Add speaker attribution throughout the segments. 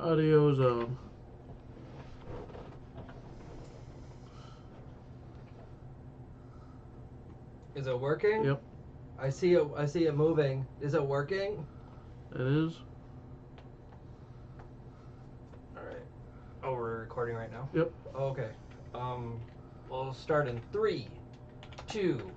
Speaker 1: Audio zone.
Speaker 2: Is it working?
Speaker 1: Yep,
Speaker 2: I see it. I see it moving. Is it working?
Speaker 1: it is.
Speaker 2: All right. Oh, we're recording right now.
Speaker 1: Yep.
Speaker 2: Okay. Um, we'll start in 3, 2.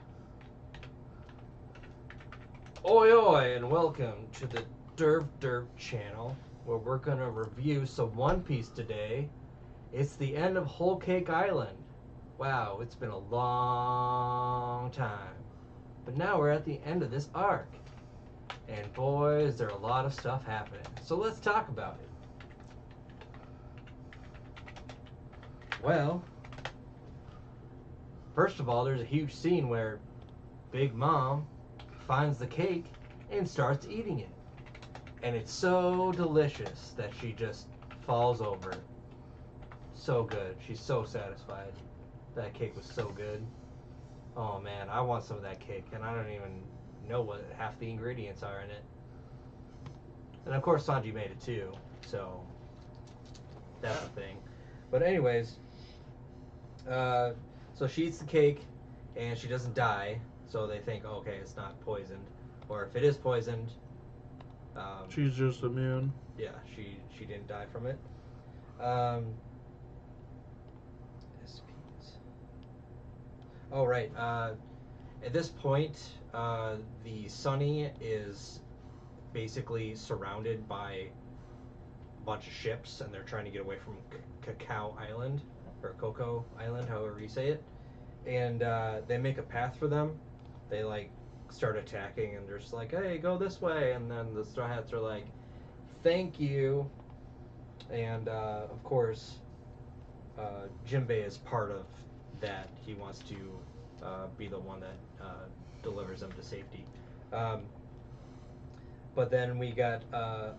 Speaker 2: Oi oi, and welcome to the Derv channel, where we're gonna review some One Piece today. It's the end of Whole Cake Island. Wow, it's been a long time. But now we're at the end of this arc. And boy, is there a lot of stuff happening. So let's talk about it. Well, first of all, there's a huge scene where Big Mom finds the cake and starts eating it. And it's so delicious that she just falls over. So good. She's so satisfied. That cake was so good. Oh man, I want some of that cake, and I don't even know what half the ingredients are in it. And of course, Sanji made it too, so that's the thing. But anyways, so she eats the cake, and she doesn't die. So they think, okay, it's not poisoned, or if it is poisoned,
Speaker 1: She's just immune.
Speaker 2: yeah, she didn't die from it. Um, SPs. Oh right. At this point, the Sunny is basically surrounded by a bunch of ships, and they're trying to get away from Cacao Island or Cocoa Island, however you say it. And they make a path for them. They like start attacking, and they're just like, "Hey, go this way!" And then the Straw Hats are like, "Thank you." And of course, Jinbei is part of that. He wants to be the one that delivers them to safety. Um, but then we got a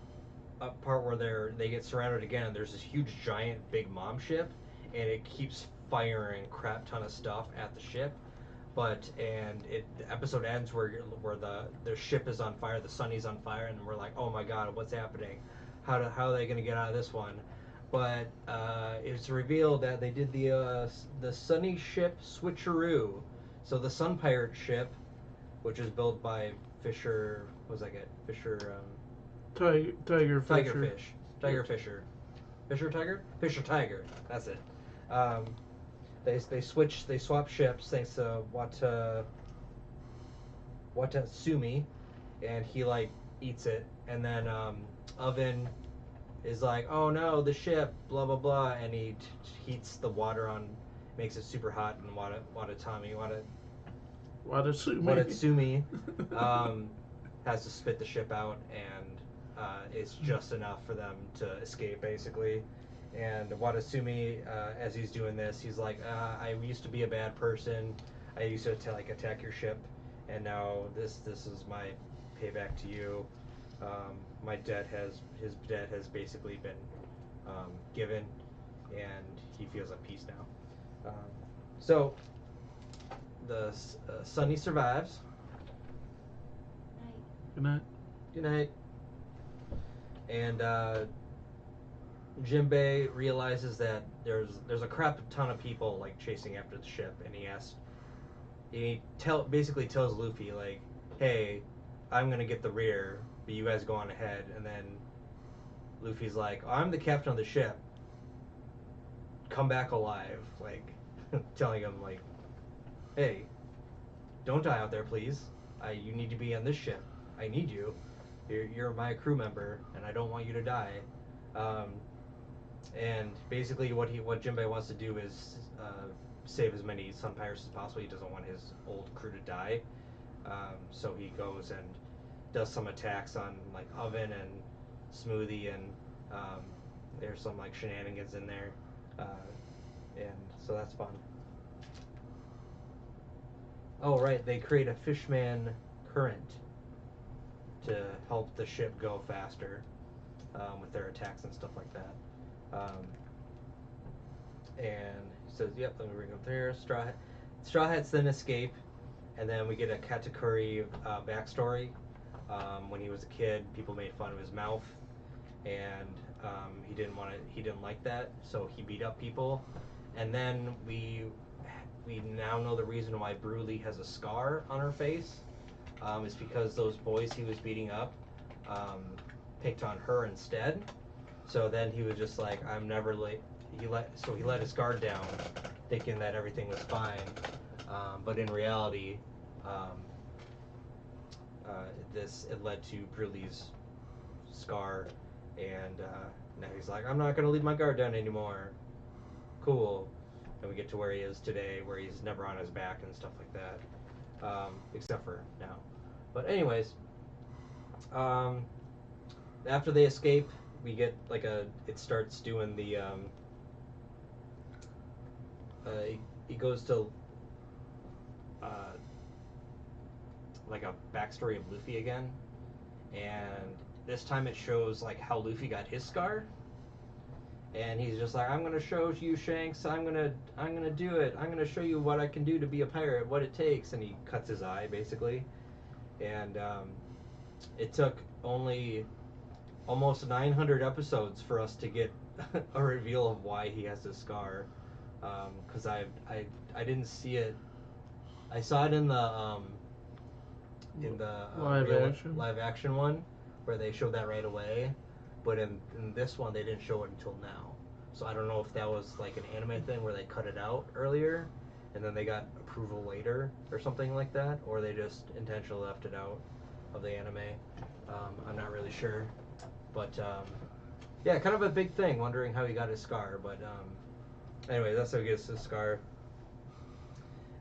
Speaker 2: part where they get surrounded again. And there's this huge, giant, Big Mom ship, and it keeps firing crap ton of stuff at the ship. But the episode ends where the ship is on fire, the Sunny's on fire, and we're like, oh my god, what's happening? How are they gonna get out of this one? But it's revealed that they did the Sunny ship switcheroo. So the Sun Pirate ship, which is built by Fisher, what was that get? Fisher
Speaker 1: Tiger
Speaker 2: Tiger
Speaker 1: Fisher.
Speaker 2: Fish, Tiger Fisher, Fisher Tiger, Fisher Tiger. That's it. Um, they swap ships thanks to Watatsumi, and he like eats it, and then Oven is like, oh no, the ship, blah blah blah, and he heats the water on, makes it super hot, and Watatsumi has to spit the ship out, and it's just enough for them to escape basically. And Watatsumi, as he's doing this, he's like, I used to be a bad person. I used to attack your ship, and now this is my payback to you. My his debt has basically been given, and he feels at peace now. So the Sunny survives.
Speaker 1: Good night.
Speaker 2: Good night. And Jinbei realizes that there's a crap ton of people like chasing after the ship, and basically tells Luffy like, hey, I'm gonna get the rear, but you guys go on ahead. And then Luffy's like, I'm the captain of the ship. Come back alive, like telling him like, hey, don't die out there, please. You need to be on this ship. I need you. You're my crew member, and I don't want you to die. And basically, what Jinbei wants to do is save as many Sun Pirates as possible. He doesn't want his old crew to die. So he goes and does some attacks on like Oven and Smoothie, and there's some like shenanigans in there, and so that's fun. Oh right, they create a Fishman current to help the ship go faster with their attacks and stuff like that. And he says, "Yep, let me bring up there." Straw Hats then escape, and then we get a Katakuri backstory. When he was a kid, people made fun of his mouth, and He didn't like that, so he beat up people. And then we now know the reason why Broly has a scar on her face. Is because those boys he was beating up picked on her instead. So then he was just like, I'm never late. He let his guard down, thinking that everything was fine. But in reality, it led to Broly's scar, and now he's like, I'm not gonna leave my guard down anymore. Cool. And we get to where he is today, where he's never on his back and stuff like that, except for now. But anyways, after they escape, we get like it starts doing the he goes to like a backstory of Luffy again, and this time it shows like how Luffy got his scar, and he's just like, I'm gonna show you, Shanks, I'm gonna do it, I'm gonna show you what I can do to be a pirate, what it takes, and he cuts his eye basically, and it took only almost 900 episodes for us to get a reveal of why he has this scar, because I didn't see it. I saw it in the live action one, where they showed that right away, but in this one they didn't show it until now. So I don't know if that was like an anime thing where they cut it out earlier and then they got approval later or something like that, or they just intentionally left it out of the anime. I'm not really sure, but yeah, kind of a big thing, wondering how he got his scar. But anyway, that's how he gets his scar.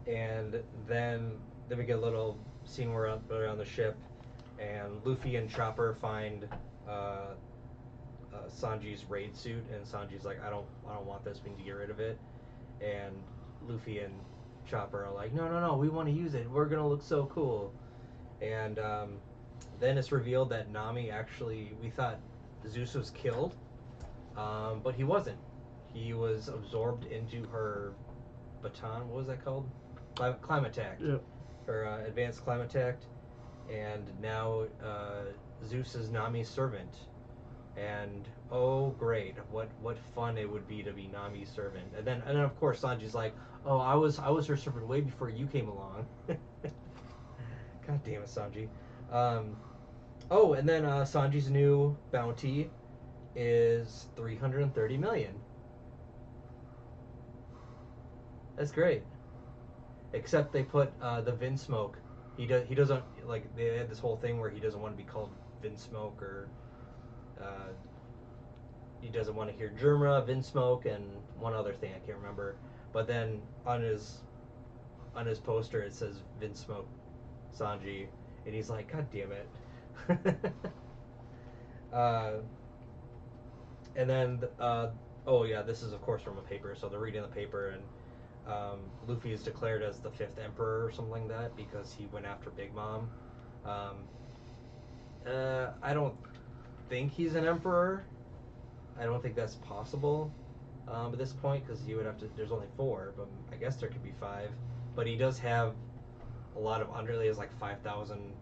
Speaker 2: And then we get a little scene where they're on the ship, and Luffy and Chopper find Sanji's raid suit, and Sanji's like, I don't want this, we need to get rid of it. And Luffy and Chopper are like, no, we want to use it, we're gonna look so cool. And then it's revealed that Nami actually, we thought Zeus was killed, but he wasn't. He was absorbed into her baton. What was that called? Climatect.
Speaker 1: Yep.
Speaker 2: Her advanced Climatect, and now Zeus is Nami's servant. And oh great, what fun it would be to be Nami's servant. And then of course Sanji's like, oh, I was her servant way before you came along. God damn it, Sanji. Oh, and then Sanji's new bounty is 330 million. That's great. Except they put the Vinsmoke. He doesn't, like, they had this whole thing where he doesn't want to be called Vinsmoke, or he doesn't want to hear Germa, Vinsmoke, and one other thing I can't remember. But then on his poster it says Vinsmoke Sanji, and he's like, God damn it. And then oh yeah, this is of course from a paper, so they're reading the paper, and Luffy is declared as the 5th emperor or something like that because he went after Big Mom. I don't think he's an emperor. I don't think that's possible at this point, because you would have to. There's only 4, but I guess there could be 5. But he does have a lot of underlings, like 5,000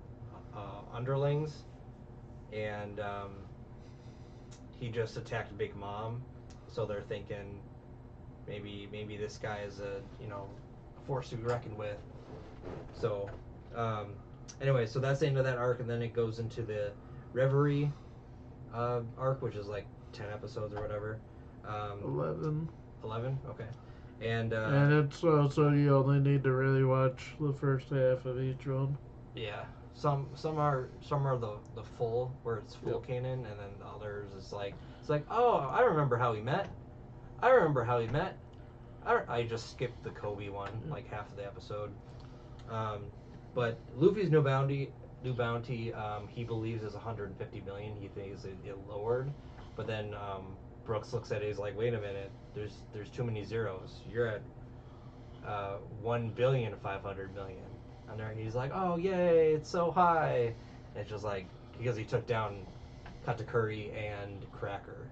Speaker 2: underlings, and he just attacked Big Mom, so they're thinking maybe this guy is a force to be reckoned with. So anyway, so that's the end of that arc, and then it goes into the Reverie arc, which is like 10 episodes or whatever.
Speaker 1: 11.
Speaker 2: 11? Okay. And
Speaker 1: it's so you only need to really watch the first half of each one.
Speaker 2: Yeah. Some are the full, where it's full canon, and then the others it's like oh, I remember how we met. I just skipped the Kobe one, like half of the episode. But Luffy's new bounty, he believes is 150 million. He thinks it lowered, but then Brooks looks at it. He's like, wait a minute, there's too many zeros. You're at 1,500,000,000. And there he's like, oh yay, it's so high. And it's just like, because he took down Katakuri and Cracker,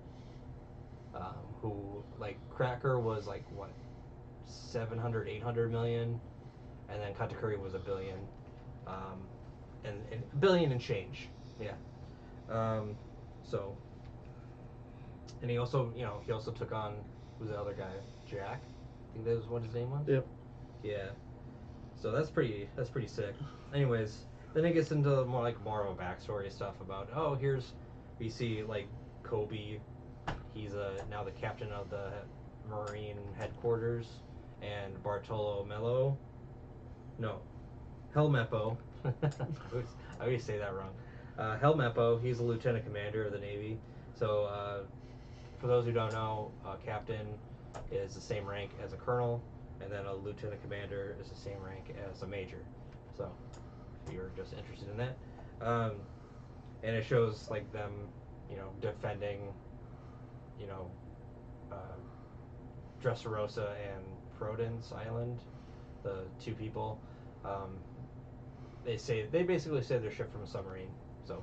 Speaker 2: who, like, Cracker was like what, 700, 800 million, and then Katakuri was 1 billion, and billion and change, yeah. So And he also took on, who's the other guy? Jack? I think that was what his name was?
Speaker 1: Yep.
Speaker 2: Yeah. So that's pretty sick. Anyways, then it gets into more of a backstory stuff about, we see like Kobe, he's now the captain of the Marine headquarters, and Bartolo Mello, no, Helmeppo, I always say that wrong. Helmeppo, he's a lieutenant commander of the Navy. So for those who don't know, captain is the same rank as a colonel, and then a lieutenant commander is the same rank as a major. So if you're just interested in that, and it shows like them, defending, you know, uh, Dressrosa and Prudence Island, the two people. They basically saved their ship from a submarine. So,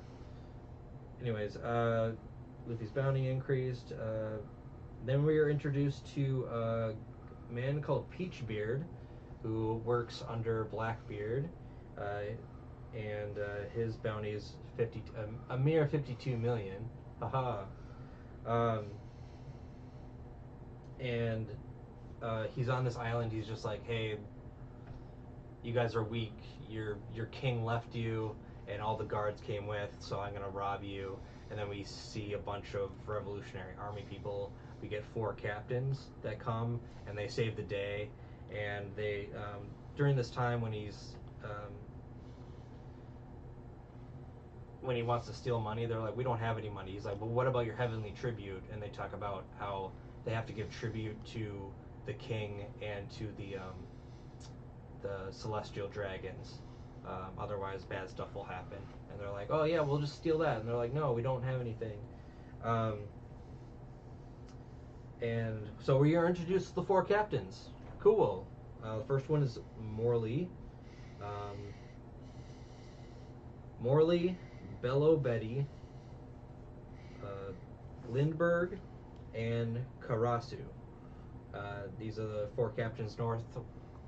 Speaker 2: anyways, Luffy's bounty increased. Then we are introduced to a man called Peachbeard, who works under Blackbeard, and his bounty is a mere 52 million. Haha. And he's on this island. He's just like, hey, you guys are weak. Your king left you, and all the guards came with, so I'm gonna rob you. And then we see a bunch of Revolutionary Army people. We get 4 captains that come, and they save the day. And they during this time when he wants to steal money, they're like, we don't have any money. He's like, well, what about your heavenly tribute? And they talk about how they have to give tribute to the king and to the celestial dragons. Otherwise, bad stuff will happen. And they're like, oh yeah, we'll just steal that. And they're like, no, we don't have anything. And so we are introduced to the 4 captains. Cool. The first one is Morley. Morley, Bello Betty, Lindbergh, and Karasu. These are the 4 captains, north,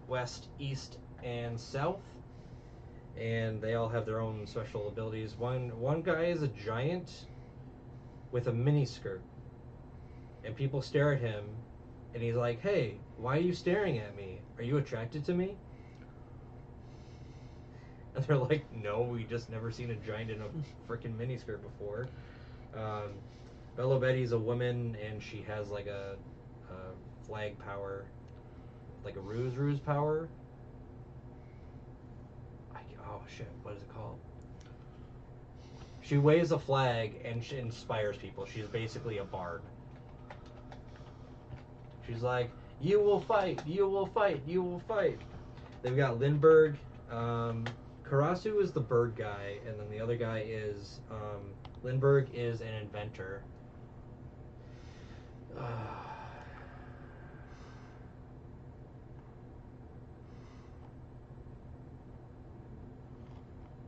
Speaker 2: west, east, and south. And they all have their own special abilities. One guy is a giant with a mini skirt. And people stare at him, and he's like, hey, why are you staring at me? Are you attracted to me? And they're like, no, we just never seen a giant in a freaking miniskirt before. Bello Betty's a woman, and she has like a flag power, like a ruse power. Oh shit, what is it called? She waves a flag and she inspires people. She's basically a bard. She's like, you will fight, you will fight, you will fight. They've got Lindbergh. Karasu is the bird guy, and then the other guy is, Lindbergh is an inventor.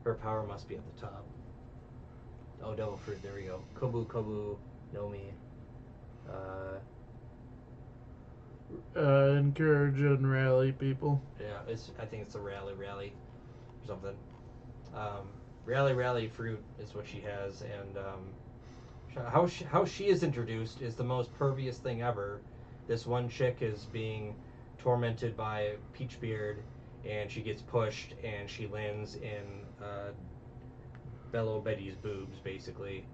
Speaker 2: Her power must be at the top. Oh, Devil Fruit, there we go. Kobu Kobu Nomi.
Speaker 1: Encourage and rally people.
Speaker 2: Yeah, I think it's a rally or something. Rally Fruit is what she has, and how she is introduced is the most pervious thing ever. This one chick is being tormented by Peachbeard, and she gets pushed, and she lands in Bello Betty's boobs, basically.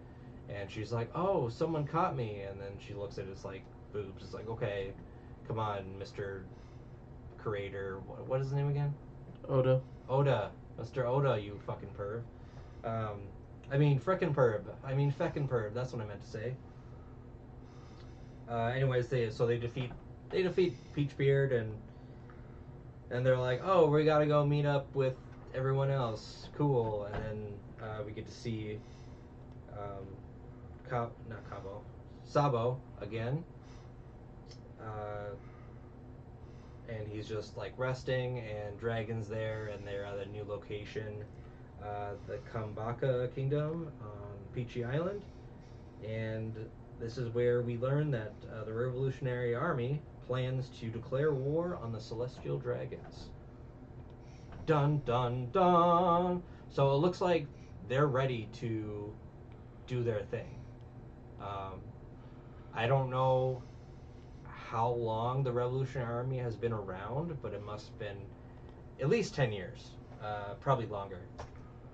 Speaker 2: And she's like, oh, someone caught me. And then she looks at his, like, boobs. It's like, okay, come on, Mr. Creator. What is his name again?
Speaker 1: Oda.
Speaker 2: Mr. Oda, you fucking perv. I mean, frickin' perv. I mean, feckin' perv. That's what I meant to say. Anyways, they defeat Peachbeard, and they're like, oh, we gotta go meet up with everyone else. Cool. And then we get to see Sabo again. And he's just like resting, and Dragon's there, and they're at a new location, the Kambaka Kingdom on Peachy Island. And this is where we learn that the Revolutionary Army plans to declare war on the Celestial Dragons. Dun dun dun! So it looks like they're ready to do their thing. I don't know how long the Revolutionary Army has been around, but it must have been at least 10 years, probably longer.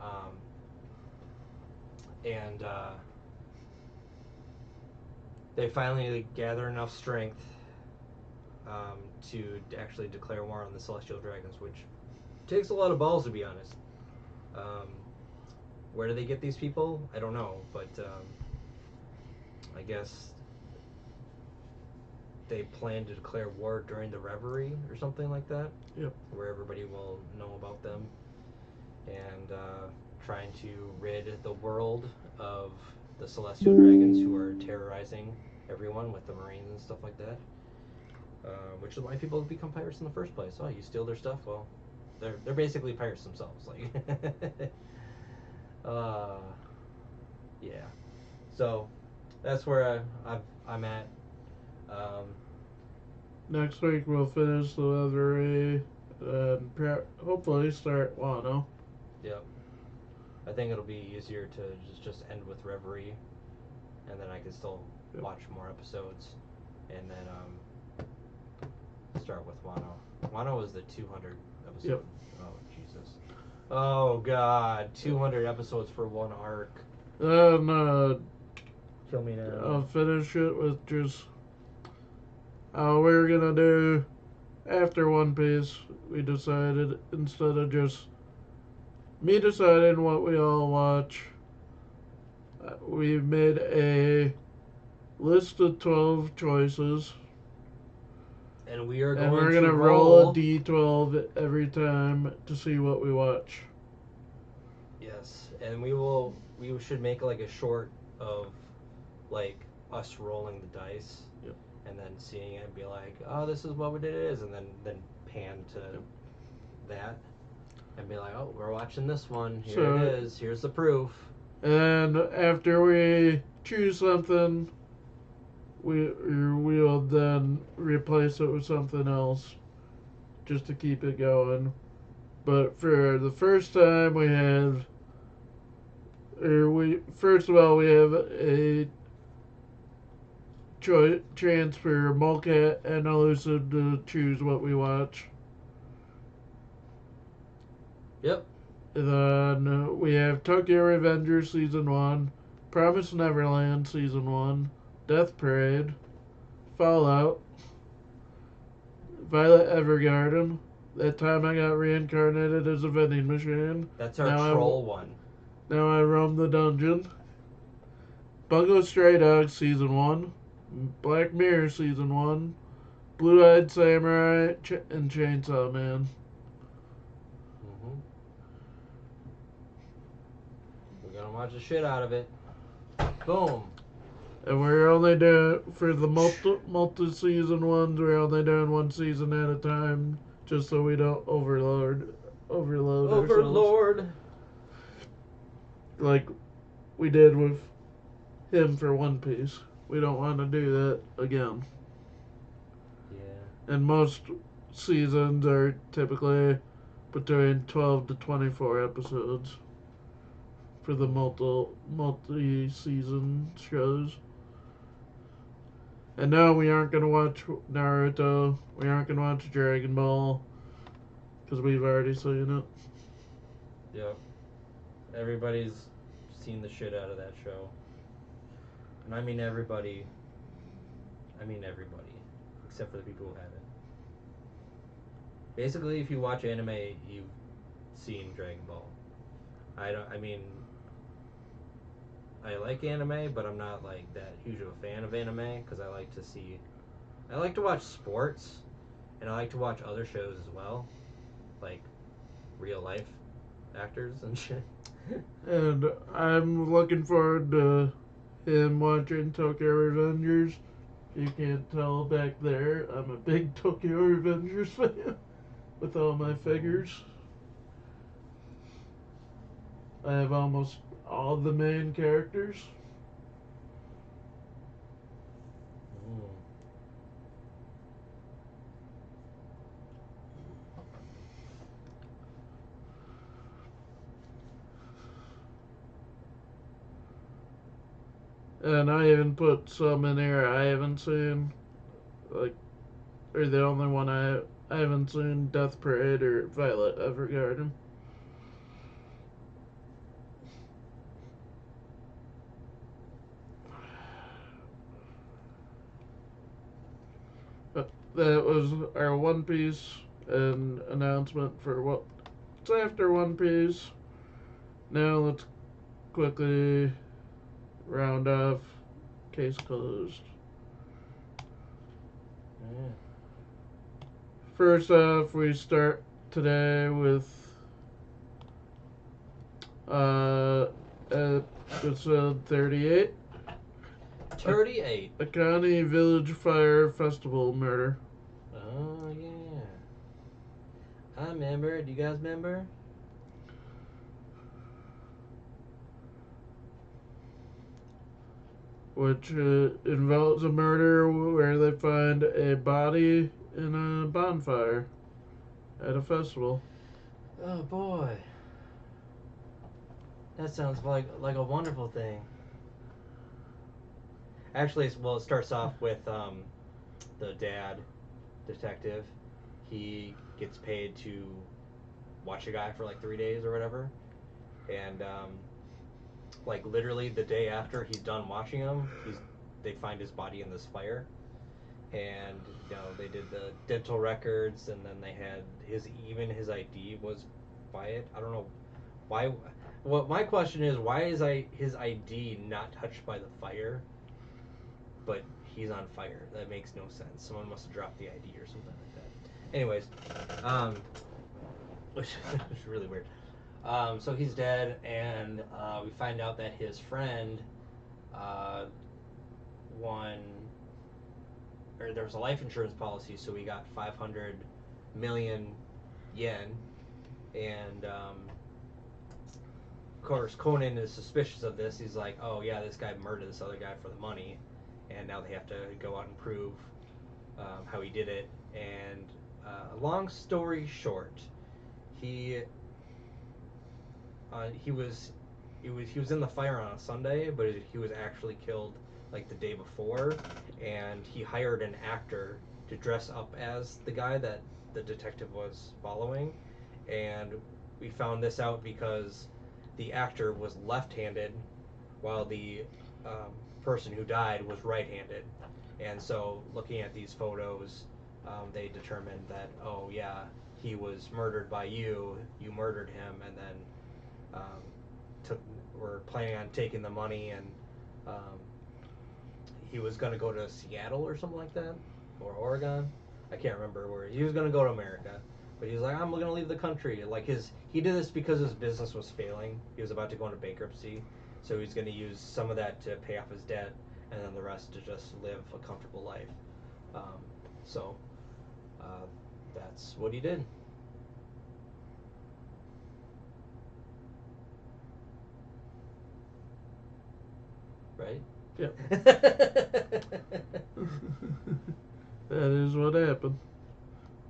Speaker 2: Um, and they finally gather enough strength to actually declare war on the Celestial Dragons, which takes a lot of balls, to be honest. Um, where do they get these people? I don't know, but I guess they plan to declare war during the Reverie or something like that.
Speaker 1: Yep.
Speaker 2: Where everybody will know about them, and trying to rid the world of the Celestial Dragons who are terrorizing everyone with the Marines and stuff like that. Which is why people become pirates in the first place. Oh, you steal their stuff? Well, they're basically pirates themselves. Like, yeah. So that's where I'm at. Um,
Speaker 1: Next week we'll finish the Reverie and hopefully start Wano.
Speaker 2: yep. I think it'll be easier to just end with Reverie, and then I can still watch more episodes, and then start with Wano. Wano is the 200 episode.
Speaker 1: Yep.
Speaker 2: Oh Jesus. Oh God, 200 episodes for one arc.
Speaker 1: And
Speaker 2: Kill me now.
Speaker 1: I'll finish it with just we're gonna do after One Piece. We decided instead of just me deciding what we all watch, we made a list of 12 choices.
Speaker 2: And we are
Speaker 1: And
Speaker 2: going
Speaker 1: we're
Speaker 2: to
Speaker 1: gonna roll a d12 every time to see what we watch.
Speaker 2: Yes, and we should make like a short of like us rolling the dice.
Speaker 1: Yep.
Speaker 2: And then seeing it and be like, oh, this is what it is, and then pan to that and be like, oh, we're watching this one. Here it is. Here's the proof.
Speaker 1: And after we choose something, we'll then replace it with something else just to keep it going. But for the first time, we have first of all we have a chance for Mulcat and Elusive to choose what we watch.
Speaker 2: Yep.
Speaker 1: And then we have Tokyo Revengers Season 1, Promised Neverland Season 1, Death Parade, Fallout, Violet Evergarden, That Time I Got Reincarnated as a Vending Machine.
Speaker 2: That's our troll one.
Speaker 1: Now I Roam the Dungeon, Bungo Stray Dogs Season 1, Black Mirror Season 1, Blue Eyed Samurai, and Chainsaw Man.
Speaker 2: Mm-hmm. We're gonna watch the shit out of it. Boom.
Speaker 1: And we're only doing, for the multi-season ones, we're only doing one season at a time, just so we don't overload ourselves. Like we did with him for One Piece. We don't want to do that again.
Speaker 2: Yeah.
Speaker 1: And most seasons are typically between 12 to 24 episodes for the multi-season shows. And no, we aren't going to watch Naruto. We aren't going to watch Dragon Ball. Because we've already seen it.
Speaker 2: Yep. Everybody's seen the shit out of that show. And I mean everybody. Except for the people who haven't. Basically, if you watch anime, you've seen Dragon Ball. I like anime, but I'm not like that huge of a fan of anime because I like to watch sports, and I like to watch other shows as well, like real life actors and shit.
Speaker 1: And I'm looking forward to him watching Tokyo Revengers. You can't tell back there, I'm a big Tokyo Revengers fan with all my figures. I have almost all the main characters. And I even put some in here I haven't seen, like, or the only one I haven't seen, Death Parade or Violet Evergarden. But that was our One Piece and announcement for what's after One Piece. Now let's quickly round off. Case closed.
Speaker 2: Yeah.
Speaker 1: First off, we start today with episode 38.
Speaker 2: 38.
Speaker 1: Akane Village Fire Festival Murder.
Speaker 2: Oh, yeah. I remember. Do you guys remember?
Speaker 1: Which involves a murder where they find a body in a bonfire at a festival.
Speaker 2: Oh, boy. That sounds like a wonderful thing. Actually, well, it starts off with the dad detective. He gets paid to watch a guy for like 3 days or whatever, and like literally the day after he's done watching him, they find his body in this fire, and they did the dental records, and then they had his ID was by it. I don't know why. What my question is, why is his ID not touched by the fire, but he's on fire? That makes no sense. Someone must have dropped the ID or something like that. Anyways, which is really weird. So he's dead, and we find out that his friend won, or there was a life insurance policy, so he got 500 million yen, and of course Conan is suspicious of this. He's like, oh yeah, this guy murdered this other guy for the money, and now they have to go out and prove how he did it. And long story short, he was in the fire on a Sunday, but he was actually killed like the day before, and he hired an actor to dress up as the guy that the detective was following. And we found this out because the actor was left-handed, while the person who died was right-handed. And so, looking at these photos, they determined that, oh yeah, he was murdered by you. You murdered him, and then were planning on taking the money, and he was going to go to Seattle or something like that, or Oregon. I can't remember where he was going to go to America, but he was like, I'm going to leave the country. Like he did this because his business was failing. He was about to go into bankruptcy, so he's going to use some of that to pay off his debt, and then the rest to just live a comfortable life. So that's what he did. Right?
Speaker 1: Yep. That is what happened.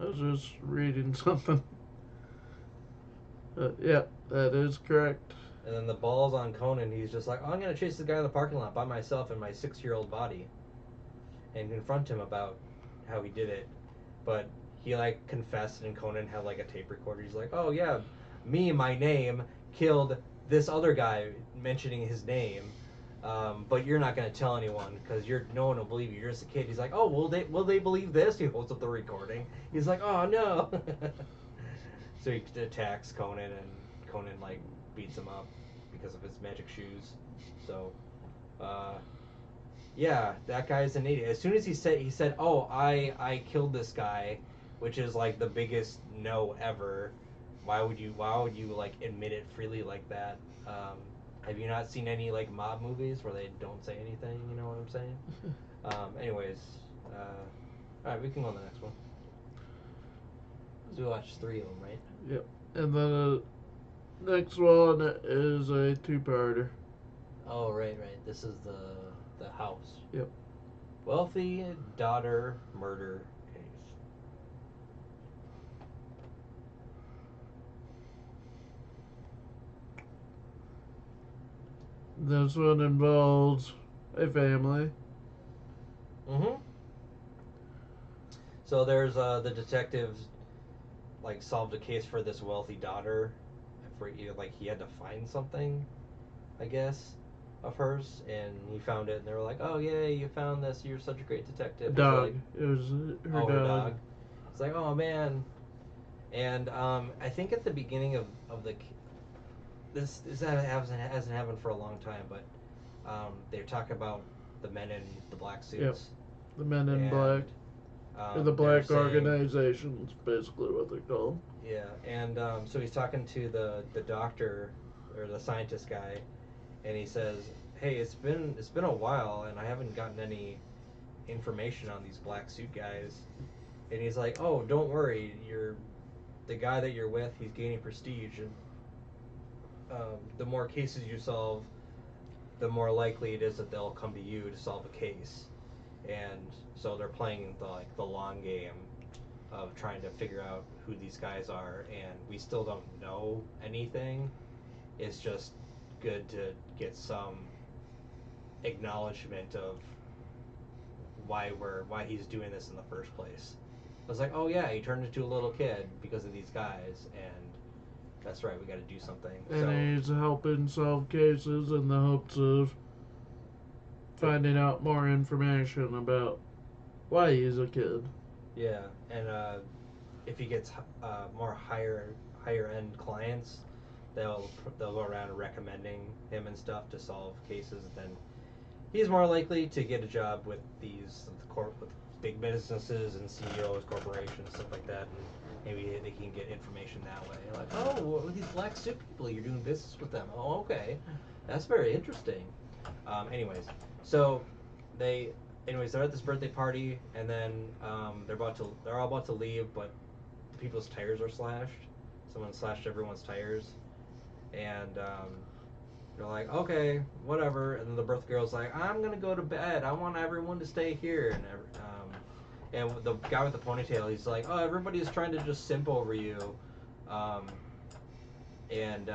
Speaker 1: I was just reading something. Yeah, that is correct.
Speaker 2: And then the ball's on Conan. He's just like, oh, I'm going to chase this guy in the parking lot by myself in my 6-year-old body and confront him about how he did it. But he like confessed, and Conan had like a tape recorder. He's like, oh yeah, my name killed this other guy, mentioning his name. But you're not gonna tell anyone because no one will believe you. You're just a kid. He's like, oh, will they believe this? He holds up the recording. He's like, oh no. So he attacks Conan, and Conan like beats him up because of his magic shoes. So, yeah, that guy's an idiot. As soon as he said, oh, I killed this guy, which is like the biggest no ever. Why would you like admit it freely like that? Have you not seen any like mob movies where they don't say anything? You know what I'm saying? Anyways, all right, we can go on the next one. So we watched 3 of them, right?
Speaker 1: Yep. And then the next one is a two-parter.
Speaker 2: Oh, right. This is the house.
Speaker 1: Yep.
Speaker 2: Wealthy daughter murder case.
Speaker 1: This one involves a family.
Speaker 2: Mm-hmm. So there's the detectives like solved a case for this wealthy daughter. For like he had to find something, I guess, of hers, and he found it, and they were like, "Oh yeah, you found this. You're such a great
Speaker 1: A
Speaker 2: detective." He's
Speaker 1: dog.
Speaker 2: like,
Speaker 1: It was her
Speaker 2: "Oh, her
Speaker 1: dog.
Speaker 2: dog." It's like, "Oh man." And I think at the beginning of the this hasn't happened for a long time, but they talk about the men in the black
Speaker 1: Yep.
Speaker 2: suits,
Speaker 1: The Men in Black.
Speaker 2: and
Speaker 1: Or the
Speaker 2: they're
Speaker 1: Black
Speaker 2: saying,
Speaker 1: Organization's basically what they're called.
Speaker 2: yeah, and so he's talking to the doctor or the scientist guy, and he says, "Hey, it's been a while, and I haven't gotten any information on these black suit guys." And he's like, "Oh, don't worry, you're the guy that you're with. He's gaining prestige, and the more cases you solve, the more likely it is that they'll come to you to solve a case." And so they're playing the long game of trying to figure out who these guys are, and we still don't know anything. It's just good to get some acknowledgement of why he's doing this in the first place. I was like, oh yeah, he turned into a little kid because of these guys, and that's right, we got to do something.
Speaker 1: And
Speaker 2: So
Speaker 1: he's helping solve cases in the hopes of finding out more information about why he's a kid.
Speaker 2: yeah, and if he gets more higher end clients, they'll go around recommending him and stuff to solve cases. Then he's more likely to get a job with with big businesses and CEOs, corporations, stuff like that, and maybe they can get information that way. Like, oh, well, these black suit people, you're doing business with them. Oh, okay, that's very interesting. Anyways, so they, they're at this birthday party, and then they're all about to leave, but the people's tires are slashed. Someone slashed everyone's tires, and they're like, okay, whatever. And then the birth girl's like, I'm gonna go to bed. I want everyone to stay here. And the guy with the ponytail, he's like, oh, everybody's trying to just simp over you. Um, and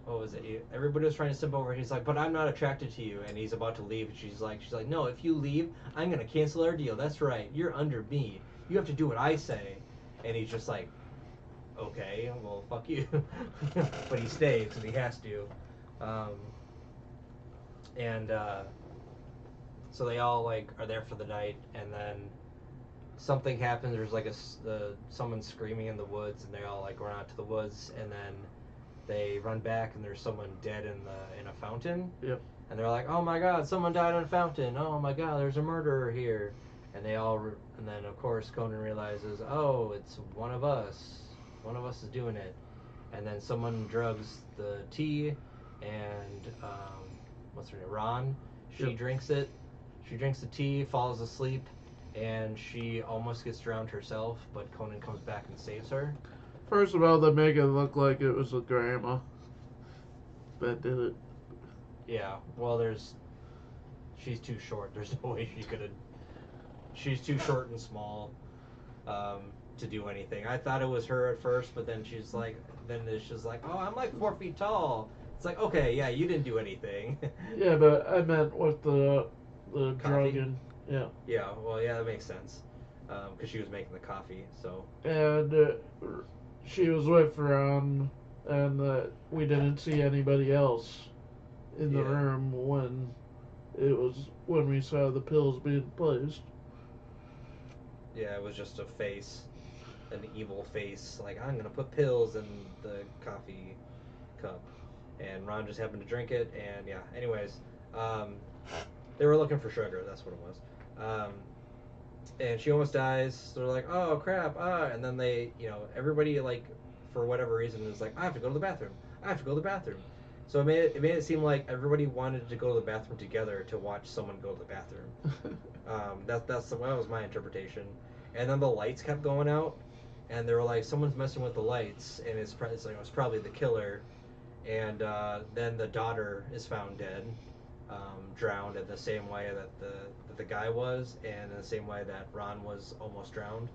Speaker 2: what was it? Everybody was trying to simp over. He's like, but I'm not attracted to you. And he's about to leave. She's like, no, if you leave, I'm gonna cancel our deal. That's right. You're under me. You have to do what I say. And he's just like, okay, well, fuck you. But he stays because he has to. Um, and so they all like are there for the night, and then something happens. There's like someone screaming in the woods, and they all like run out to the woods, and then they run back, and there's someone dead in a fountain.
Speaker 1: Yep.
Speaker 2: And they're like, oh my god, someone died in a fountain. Oh my god, there's a murderer here. And and then of course Conan realizes, oh, it's one of us. One of us is doing it. And then someone drugs the tea, and what's her name? Ron. She
Speaker 1: Yep.
Speaker 2: drinks it. She drinks the tea, falls asleep, and she almost gets drowned herself. But Conan comes back and saves her.
Speaker 1: First of all, they make it look like it was a grandma that did it.
Speaker 2: Yeah. Well, she's too short. There's no way she could have. She's too short and small to do anything. I thought it was her at first, but then it's just like, oh, I'm like 4 feet tall. It's like, okay, yeah, you didn't do anything.
Speaker 1: Yeah, but I meant with the
Speaker 2: Coffee?
Speaker 1: drugging. Yeah.
Speaker 2: Yeah, well, yeah, that makes sense. Because she was making the coffee, so.
Speaker 1: And she was with Ron, and we didn't see anybody else in the
Speaker 2: Yeah.
Speaker 1: room when we saw the pills being placed.
Speaker 2: Yeah, it was just a face, an evil face. Like, I'm gonna put pills in the coffee cup. And Ron just happened to drink it, and yeah. Anyways, um, they were looking for sugar, that's what it was. And she almost dies. So they're like, oh crap, and then everybody like, for whatever reason, is like, I have to go to the bathroom. I have to go to the bathroom. So it made it seem like everybody wanted to go to the bathroom together to watch someone go to the bathroom. That was my interpretation. And then the lights kept going out, and they were like, someone's messing with the lights, and it's probably the killer. And then the daughter is found dead, drowned in the same way that the guy was, and in the same way that Ron was almost drowned.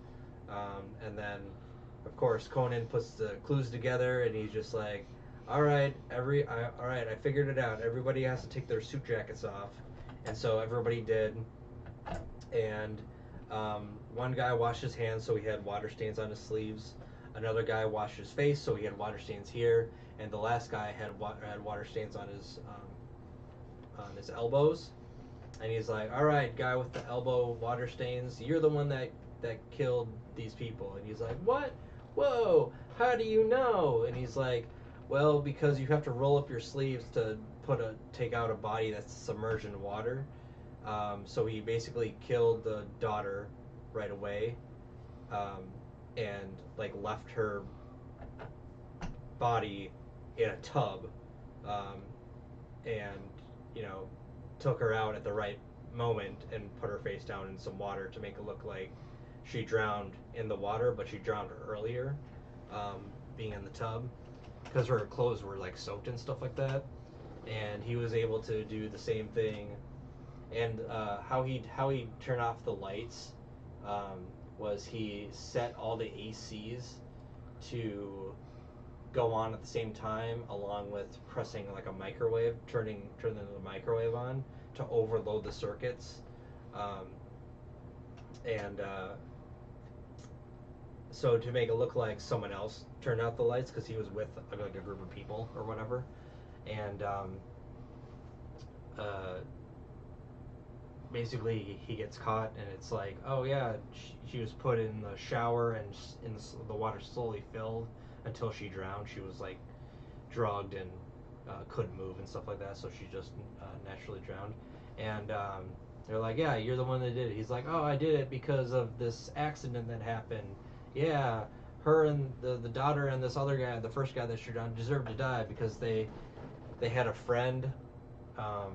Speaker 2: And then, of course, Conan puts the clues together, and he's just like, all right, all right, I figured it out. Everybody has to take their suit jackets off, and so everybody did. And one guy washed his hands, so he had water stains on his sleeves. Another guy washed his face, so he had water stains here. And the last guy had water stains on his elbows. And he's like, "All right, guy with the elbow water stains, you're the one that killed these people." And he's like, "What? Whoa! How do you know?" And he's like, "Well, because you have to roll up your sleeves to take out a body that's submerged in water." So he basically killed the daughter right away, um, and like left her body in a tub, um, and you know took her out at the right moment and put her face down in some water to make it look like she drowned in the water, but she drowned earlier, um, being in the tub, because her clothes were like soaked and stuff like that. And he was able to do the same thing. And how he turned off the lights, um, was he set all the ACs to go on at the same time, along with pressing like a microwave, turning the microwave on to overload the circuits, um, and so to make it look like someone else turned out the lights because he was with like a group of people or whatever, and uh, basically he gets caught, and it's like, oh yeah, she was put in the shower, and the water slowly filled until she drowned. She was like drugged and couldn't move and stuff like that, so she just naturally drowned. And they're like, yeah, you're the one that did it. He's like, oh, I did it because of this accident that happened. Yeah, her and the daughter and this other guy, the first guy that she drowned, deserved to die because they had a friend, um,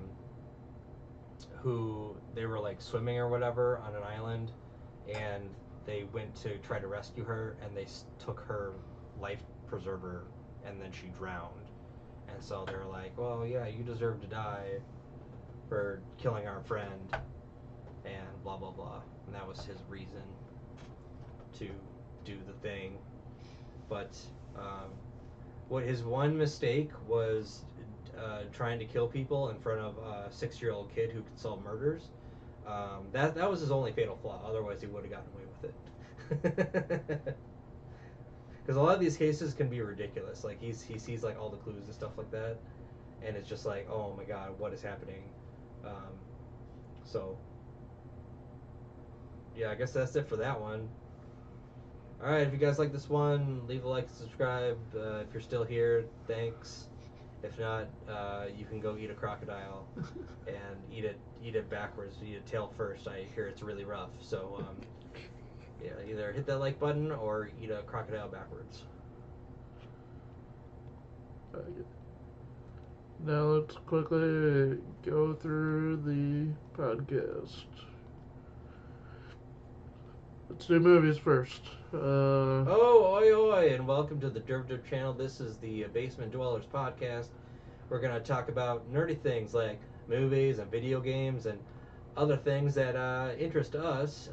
Speaker 2: who they were like swimming or whatever on an island, and they went to try to rescue her, and they took her life preserver, and then she drowned. And so they're like, well, yeah, you deserve to die for killing our friend, and blah blah blah. And that was his reason to do the thing. But what his one mistake was, trying to kill people in front of a 6-year-old kid who could solve murders. That was his only fatal flaw. Otherwise, he would have gotten away with it. Because a lot of these cases can be ridiculous. Like he sees like all the clues and stuff like that, and it's just like, oh my god, what is happening? Um, so yeah, I guess that's it for that one. All right, if you guys like this one, leave a like and subscribe. If you're still here, thanks. If not, you can go eat a crocodile and eat it backwards. Eat it tail first. I hear it's really rough. So yeah, either hit that like button or eat a crocodile backwards.
Speaker 1: Now let's quickly go through the podcast. Let's do movies first.
Speaker 2: Oh, oi, oi, and welcome to the Derp Derp channel. This is the Basement Dwellers podcast. We're going to talk about nerdy things like movies and video games and other things that interest us.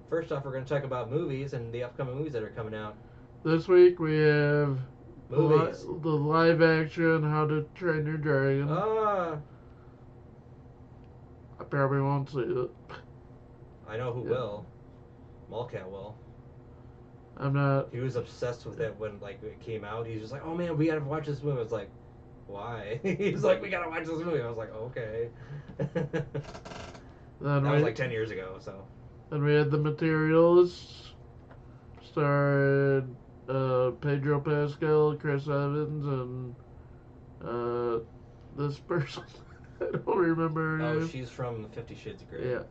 Speaker 2: First off, we're going to talk about movies and the upcoming movies that are coming out.
Speaker 1: This week we have
Speaker 2: Movies.
Speaker 1: the live action How to Train Your Dragon. I probably won't see it.
Speaker 2: I know who will. Malcat will.
Speaker 1: I'm not.
Speaker 2: He was obsessed with it when like it came out. He's just like, oh man, we gotta watch this movie. I was like, why? He's like, we gotta watch this movie. I was like, okay. That was like 10 years ago. So.
Speaker 1: Then we had The Materialists, starring Pedro Pascal, Chris Evans, and this person. I don't remember her name.
Speaker 2: She's from 50 Shades of Grey.
Speaker 1: Yeah.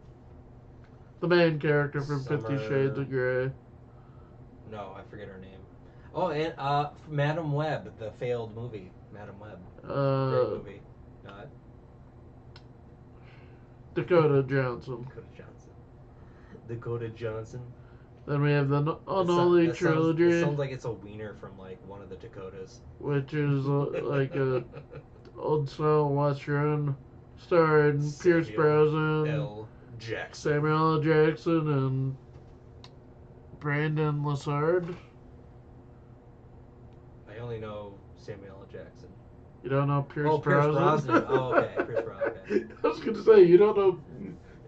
Speaker 1: The main character from
Speaker 2: Summer...
Speaker 1: 50 Shades of Grey.
Speaker 2: No, I forget her name. Oh, and Madam Web, the failed movie. Madam Web. Great movie.
Speaker 1: Dakota Johnson.
Speaker 2: Dakota Johnson.
Speaker 1: Then we have the Unholy Trilogy.
Speaker 2: It sounds like it's a wiener from like one of the Dakotas.
Speaker 1: Which is like a old style western starring Pierce Brosnan,
Speaker 2: L. Jackson.
Speaker 1: Samuel L. Jackson, and Brandon Lassard.
Speaker 2: I only know Samuel L. Jackson.
Speaker 1: You don't know Pierce
Speaker 2: Oh, Pierce
Speaker 1: Brosnan?
Speaker 2: Brosnan. Oh, okay. Pierce Brosnan. Okay.
Speaker 1: I was gonna say you don't know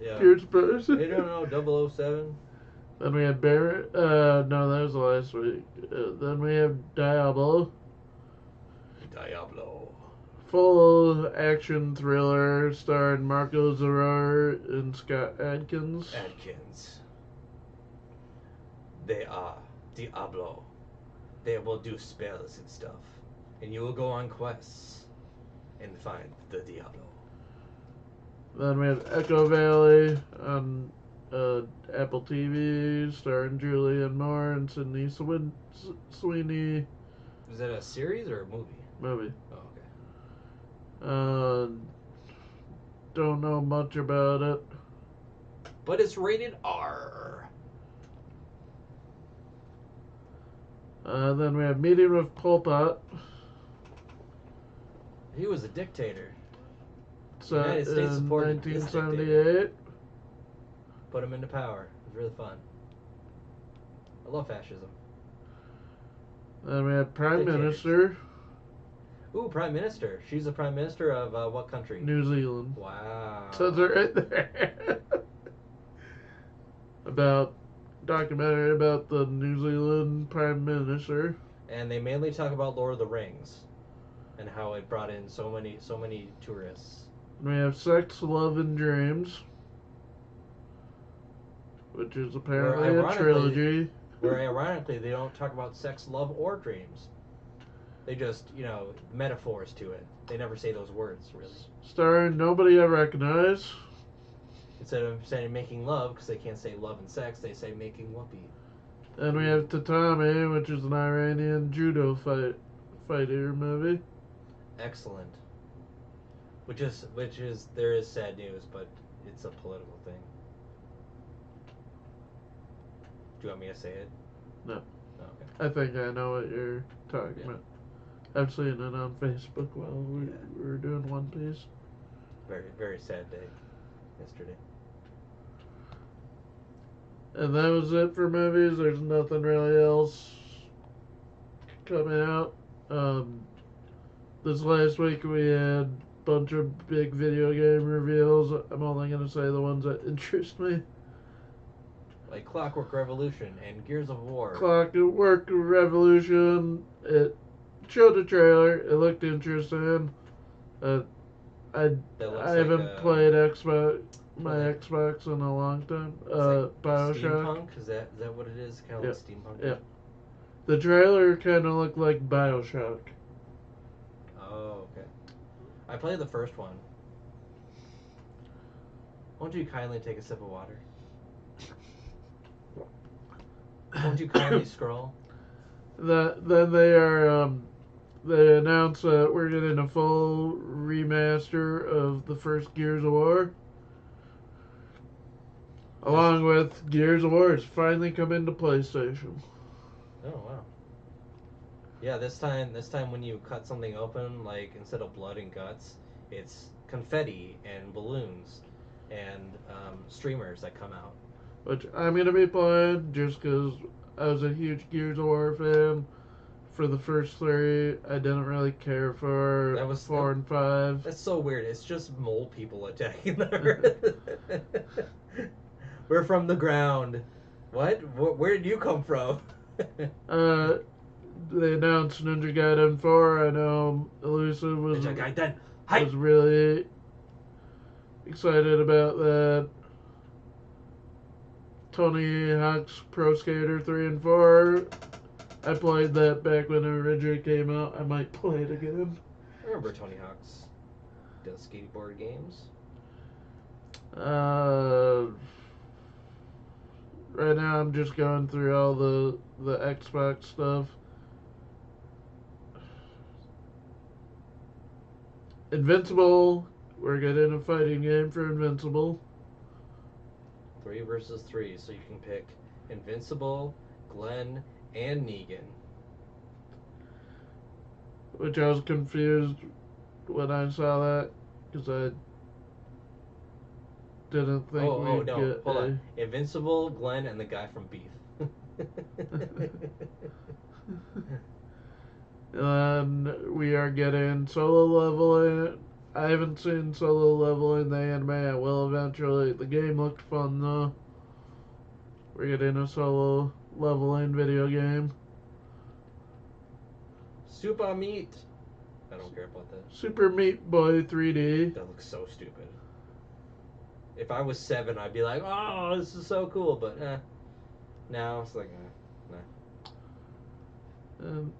Speaker 2: Yeah.
Speaker 1: Pierce Brosnan.
Speaker 2: You don't know 007?
Speaker 1: Then we had Barrett. No, that was last week. Then we have Diablo.
Speaker 2: Diablo.
Speaker 1: Full action thriller starring Marco Zaror and Scott Adkins.
Speaker 2: Adkins. They are Diablo. They will do spells and stuff. And you will go on quests and find the Diablo.
Speaker 1: Then we have Echo Valley on Apple TV, starring Julianne Moore and Sydney Sweeney.
Speaker 2: Is that a series or a movie?
Speaker 1: Movie.
Speaker 2: Oh, okay.
Speaker 1: Don't know much about it.
Speaker 2: But it's rated R.
Speaker 1: Then we have Meeting with Pol Pot.
Speaker 2: He was a dictator.
Speaker 1: Set
Speaker 2: United States
Speaker 1: in
Speaker 2: supported this
Speaker 1: 1978.
Speaker 2: Put him into power. It was really fun. I love fascism.
Speaker 1: Then we have Prime
Speaker 2: Dictators.
Speaker 1: Minister,
Speaker 2: Ooh, Prime Minister. She's the Prime Minister of what country?
Speaker 1: New Zealand.
Speaker 2: Wow.
Speaker 1: Says it right there. About documentary about the New Zealand Prime Minister.
Speaker 2: And they mainly talk about Lord of the Rings and how it brought in so many tourists.
Speaker 1: We have Sex, Love, and Dreams, which is apparently a trilogy.
Speaker 2: Where ironically they don't talk about sex, love, or dreams. They just, metaphors to it. They never say those words, really.
Speaker 1: Starring nobody I recognize.
Speaker 2: Instead of saying making love, because they can't say love and sex, they say making whoopee.
Speaker 1: And we have Tatami, which is an Iranian judo fighter movie.
Speaker 2: Excellent. Which is there is sad news, but it's a political thing. Do you want me to say it?
Speaker 1: No.
Speaker 2: Oh, okay.
Speaker 1: I think I know what you're talking about. I've seen it on Facebook while we were doing One Piece.
Speaker 2: Very, very sad day yesterday.
Speaker 1: And that was it for movies. There's nothing really else coming out. This last week we had a bunch of big video game reveals. I'm only going to say the ones that interest me.
Speaker 2: Like Clockwork Revolution and Gears of War.
Speaker 1: Clockwork Revolution. It showed a trailer. It looked interesting. I haven't played Xbox in a long time.
Speaker 2: Like
Speaker 1: BioShock.
Speaker 2: Steampunk? Is that what it is? Kind of like steampunk?
Speaker 1: Yeah. The trailer kind of looked like BioShock.
Speaker 2: Oh, okay. I played the first one. Won't you kindly take a sip of water? Won't you kindly scroll?
Speaker 1: Then they announced that we're getting a full remaster of the first Gears of War. Along with Gears of War, it's finally coming to PlayStation.
Speaker 2: Oh wow. Yeah, this time when you cut something open, like instead of blood and guts, it's confetti and balloons and streamers that come out.
Speaker 1: Which I'm going to be playing just because I was a huge Gears of War fan. For the first three, I didn't really care for 4 and 5.
Speaker 2: That's so weird. It's just mole people attacking the Earth. We're from the ground. What? Where did you come from?
Speaker 1: They announced Ninja Gaiden 4. I know Elusive was really excited about that. Tony Hawk's Pro Skater 3 and 4. I played that back when it originally came out. I might play it again.
Speaker 2: I remember Tony Hawk's skateboard games.
Speaker 1: Right now I'm just going through all the Xbox stuff. Invincible. We're getting a fighting game for Invincible.
Speaker 2: 3 versus 3, so you can pick Invincible, Glenn, and Negan.
Speaker 1: Which I was confused when I saw that, because I didn't think we'd get
Speaker 2: hold on. Invincible, Glenn, and the guy from Beef.
Speaker 1: And we are getting solo leveling. I haven't seen solo leveling the anime. I will eventually. The game looked fun though. We're getting a solo leveling video game.
Speaker 2: Super Meat. I don't care about that.
Speaker 1: Super Meat Boy 3D.
Speaker 2: That looks so stupid. If I was 7, I'd be like, oh, this is so cool. But now it's like, nah.
Speaker 1: And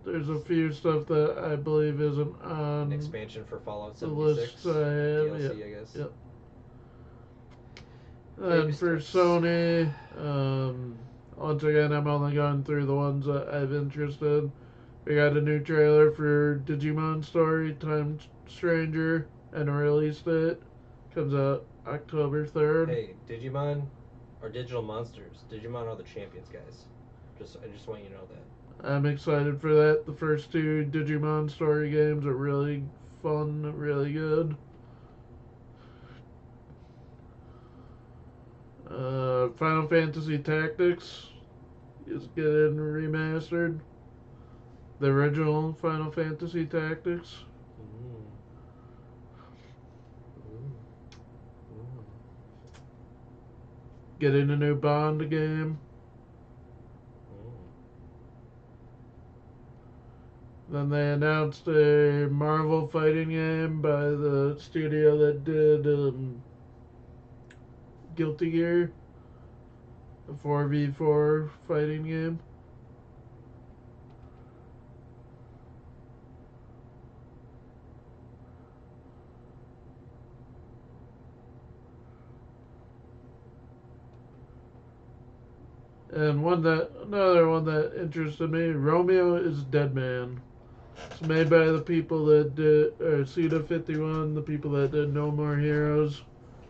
Speaker 1: there's a few stuff that I believe isn't on
Speaker 2: An expansion for Fallout
Speaker 1: the
Speaker 2: 76.
Speaker 1: list I have.
Speaker 2: DLC,
Speaker 1: Yep.
Speaker 2: I guess.
Speaker 1: Yep.
Speaker 2: Baby
Speaker 1: And for
Speaker 2: steps.
Speaker 1: Sony, once again, I'm only going through the ones that I'm interested. We got a new trailer for Digimon Story Time Stranger and a release date. Comes out October 3rd.
Speaker 2: Hey, Digimon are digital monsters. Digimon are the champions, guys. I just want you to know that.
Speaker 1: I'm excited for that. The first two Digimon Story games are really fun, really good. Final Fantasy Tactics is getting remastered. The original Final Fantasy Tactics. Getting a new Bond game. Then they announced a Marvel fighting game by the studio that did Guilty Gear, a 4v4 fighting game. And another one that interested me, Romeo is Dead Man. It's made by the people that did Suda 51, the people that did No More Heroes.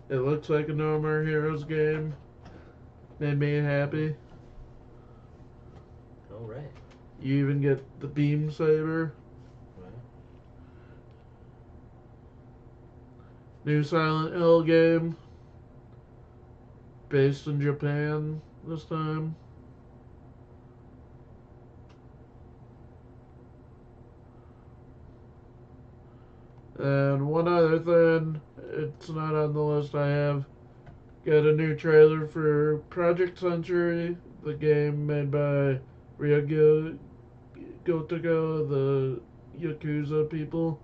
Speaker 1: It looks like a No More Heroes game. Made me happy.
Speaker 2: Alright.
Speaker 1: You even get the beam saber.
Speaker 2: Right.
Speaker 1: New Silent Hill game. Based in Japan this time. And one other thing, it's not on the list I have. Got a new trailer for Project Century, the game made by Ryogo Gotoku, the Yakuza people.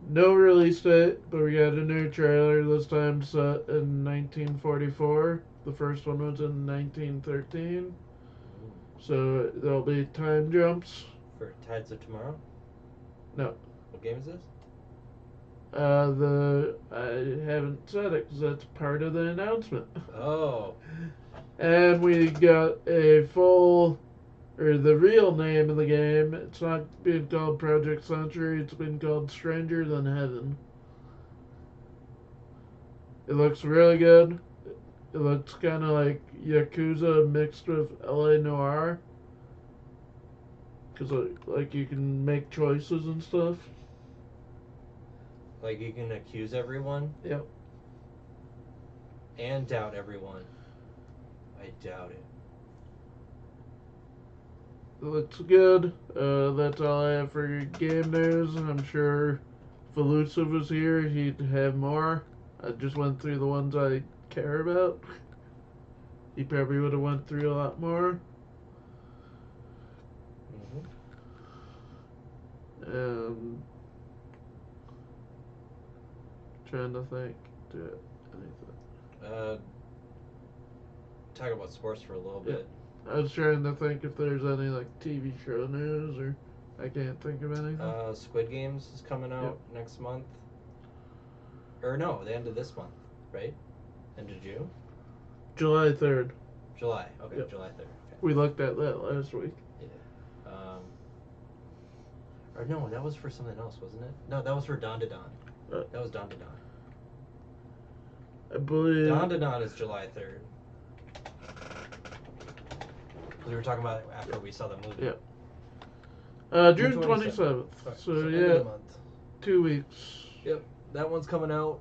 Speaker 1: No release date, but we got a new trailer, this time set in 1944. The first one was in 1913. So there'll be time jumps.
Speaker 2: For Tides of Tomorrow?
Speaker 1: No.
Speaker 2: What game is this?
Speaker 1: I haven't said it because that's part of the announcement.
Speaker 2: Oh.
Speaker 1: And we got the real name of the game. It's not being called Project Century, it's been called Stranger Than Heaven. It looks really good. It looks kind of like Yakuza mixed with LA Noire. Because, like, you can make choices and stuff.
Speaker 2: Like you can accuse everyone?
Speaker 1: Yep.
Speaker 2: And doubt everyone. I doubt it.
Speaker 1: It looks good. That's all I have for game news. I'm sure if Elusive was here, he'd have more. I just went through the ones I care about. He probably would have went through a lot more. Trying to think. Anything.
Speaker 2: Talk about sports for a little bit.
Speaker 1: I was trying to think if there's any like TV show news, or I can't think of anything.
Speaker 2: Squid Games is coming out next month. Or no, the end of this month, right? End of June?
Speaker 1: July 3rd.
Speaker 2: July. Okay,
Speaker 1: Yep.
Speaker 2: July 3rd. Okay.
Speaker 1: We looked at that last week.
Speaker 2: Yeah. Or no, that was for something else, wasn't it? No, that was for Don to Don. That was Don to Don.
Speaker 1: I believe.
Speaker 2: Don to Don is July 3rd. Because we were talking about it after we saw the movie.
Speaker 1: Yeah. June 27th.
Speaker 2: Right.
Speaker 1: So
Speaker 2: end of
Speaker 1: yeah,
Speaker 2: the month.
Speaker 1: 2 weeks.
Speaker 2: Yep, that one's coming out.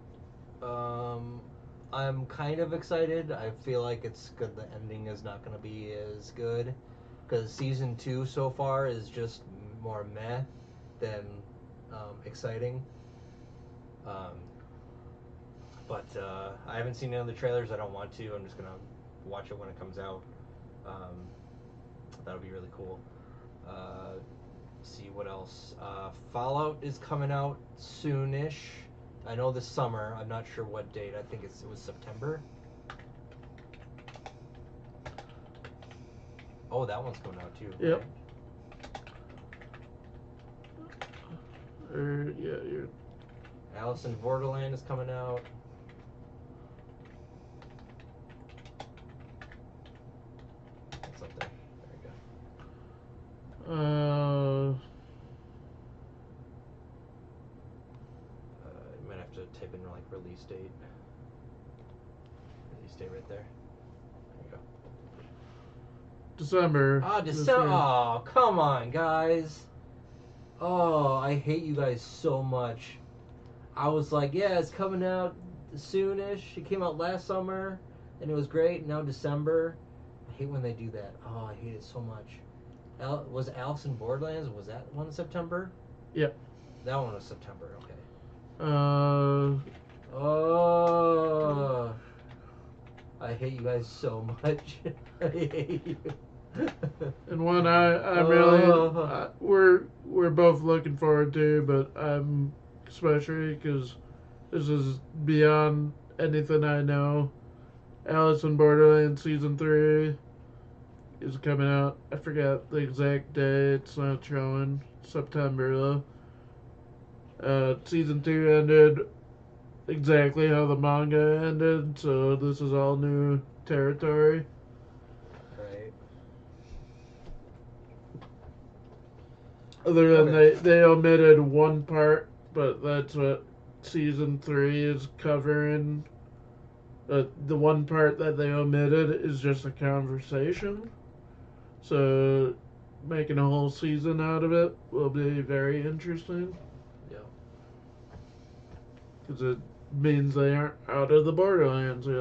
Speaker 2: I'm kind of excited. I feel like it's good. The ending is not going to be as good because season 2 so far is just more meh than exciting. Um, but I haven't seen any of the trailers. I don't want to. I'm just gonna watch it when it comes out. Um, that'll be really cool. Uh, see what else. Fallout is coming out soonish. I know this summer. I'm not sure what date. I think it was September. Oh, that one's coming out too.
Speaker 1: Yep.
Speaker 2: Right?
Speaker 1: Yeah, you're.
Speaker 2: Alice in Borderland is coming out. It's up there. There you go. You might have to type in like release date. Release date right there. There you go.
Speaker 1: December.
Speaker 2: Oh,
Speaker 1: this
Speaker 2: December.
Speaker 1: year.
Speaker 2: Oh, come on, guys. Oh, I hate you guys so much. I was like, yeah, it's coming out soonish. It came out last summer, and it was great. Now December. I hate when they do that. Oh, I hate it so much. Was Alice in Borderlands? Was that one in September?
Speaker 1: Yep.
Speaker 2: That one was September. Okay.
Speaker 1: Uh,
Speaker 2: Oh, I hate you guys so much. I hate you.
Speaker 1: and one I'm really we're both looking forward to, but I'm especially because this is beyond anything I know. Alice in Borderland season 3 is coming out. I forgot the exact day. It's not showing. September though. Season 2 ended exactly how the manga ended, so this is all new territory.
Speaker 2: Right.
Speaker 1: Other than
Speaker 2: Okay.
Speaker 1: they omitted one part, but that's what season 3 is covering. The one part that they omitted is just a conversation. So making a whole season out of it will be very interesting
Speaker 2: Yeah.
Speaker 1: because it means they aren't out of the Borderlands yet,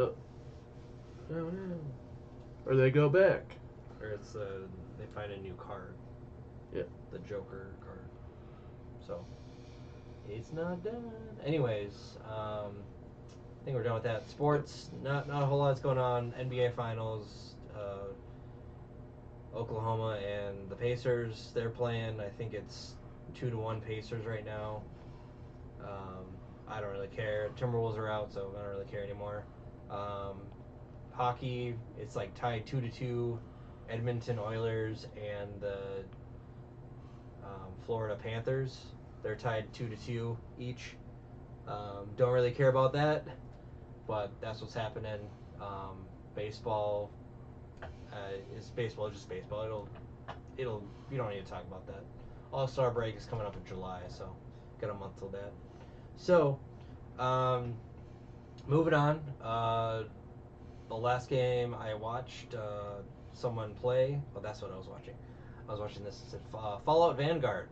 Speaker 2: Oh, yeah.
Speaker 1: or they go back.
Speaker 2: Or it's they find a new card.
Speaker 1: Yeah.
Speaker 2: The Joker card. So it's not done. Anyways, I think we're done with that. Sports, not a whole lot's going on. NBA Finals, Oklahoma and the Pacers, they're playing. I think it's 2-1 Pacers right now. Um, I don't really care. Timberwolves are out, so I don't really care anymore. Um, Hockey, it's like tied 2-2. Edmonton Oilers and the Florida Panthers, they're tied 2-2 each. Don't really care about that, but that's what's happening. Baseball is baseball, just baseball. It'll. You don't need to talk about that. All Star break is coming up in July, so got a month till that. So, um, moving on. The last game I watched someone play. Oh, that's what I was watching. I was watching this. It said Fallout Vanguard.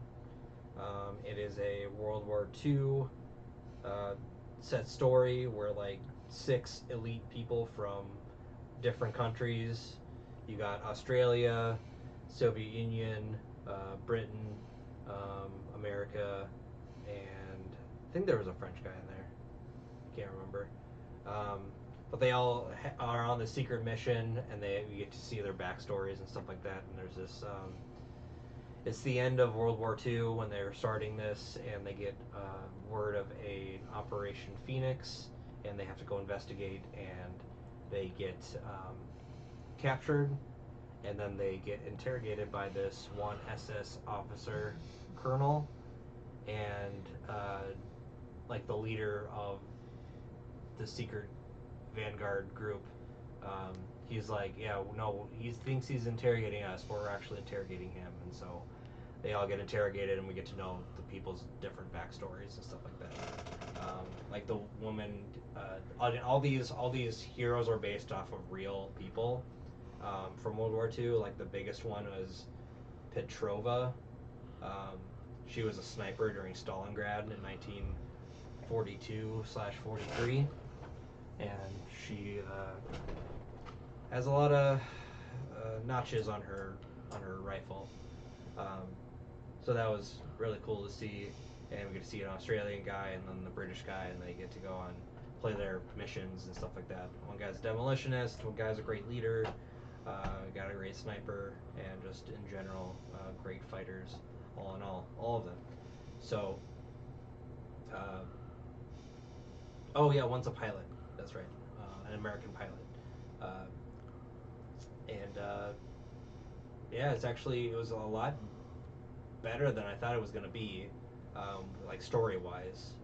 Speaker 2: It is a World War II set story where like 6 elite people from different countries. You got Australia, Soviet Union, Britain, America, and I think there was a French guy in there. Can't remember. Um, but they all are on the secret mission, and we get to see their backstories and stuff like that. And there's this. It's the end of World War II when they're starting this, and they get word of a Operation Phoenix, and they have to go investigate, and they get captured, and then they get interrogated by this one SS officer, colonel, and like the leader of the secret Vanguard group. He's like, yeah, no, he thinks he's interrogating us, but we're actually interrogating him, and so they all get interrogated, and we get to know the people's different backstories and stuff like that. Like the woman, all these heroes are based off of real people from World War II. Like the biggest one was Petrova. Um, she was a sniper during Stalingrad in 1942/43. and she has a lot of notches on her rifle. Um, so that was really cool to see, and we get to see an Australian guy and then the British guy, and they get to go on play their missions and stuff like that. One guy's a demolitionist, one guy's a great leader, got a great sniper, and just in general, great fighters. All in all of them. So, oh yeah, one's a pilot. That's right, an American pilot. Uh, and yeah, it was a lot better than I thought it was gonna be, like story wise.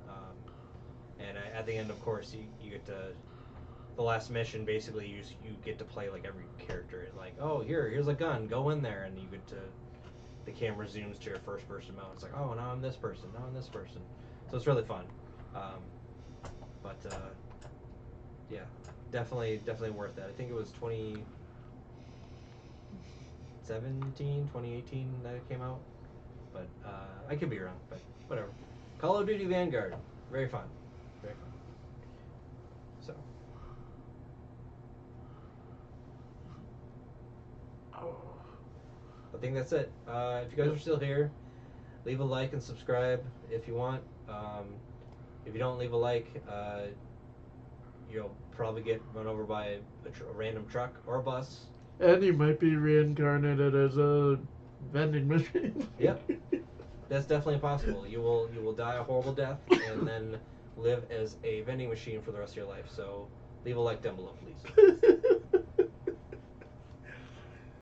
Speaker 2: And at the end, of course, you get to the last mission. Basically, you get to play like every character. Like, oh, here's a gun, go in there, and you get to the camera zooms to your first person mode. It's like, oh, now I'm this person, now I'm this person. So it's really fun. But yeah, definitely worth it. I think it was 2018 that it came out, but I could be wrong. But whatever. Call of Duty Vanguard, very fun, very fun. So
Speaker 1: Oh.
Speaker 2: I think that's it. If you guys are still here, leave a like and subscribe if you want. If you don't leave a like, you'll probably get run over by a random truck or a bus.
Speaker 1: And you might be reincarnated as a vending machine.
Speaker 2: Yep. That's definitely possible. You will die a horrible death and then live as a vending machine for the rest of your life. So leave a like down below, please.